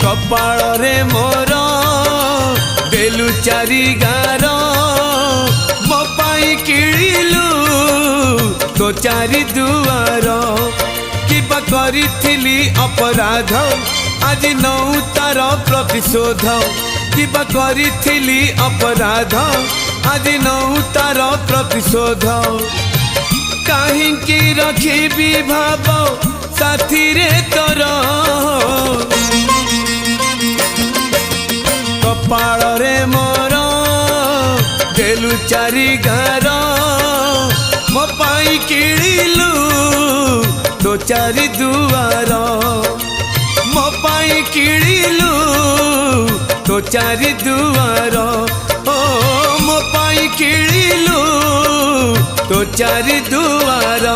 कपाल रे मोर देलु चारि गार मो पाई किलिलु तो चारि दुआर किबा करिथिली अपराध आज नौ तार प्रतिशोध किबा करिथिली अपराध आज नौ तार प्रतिशोध काहींकी रखिबी भाव साथी रे तोर कपाल रे मोर देलु चारि गार मो पाई किलिलु तो चारि दुआर मो पाई किलिलु तो चारि दुआर ओ मो पाई किलिलु तो चारि दुआर।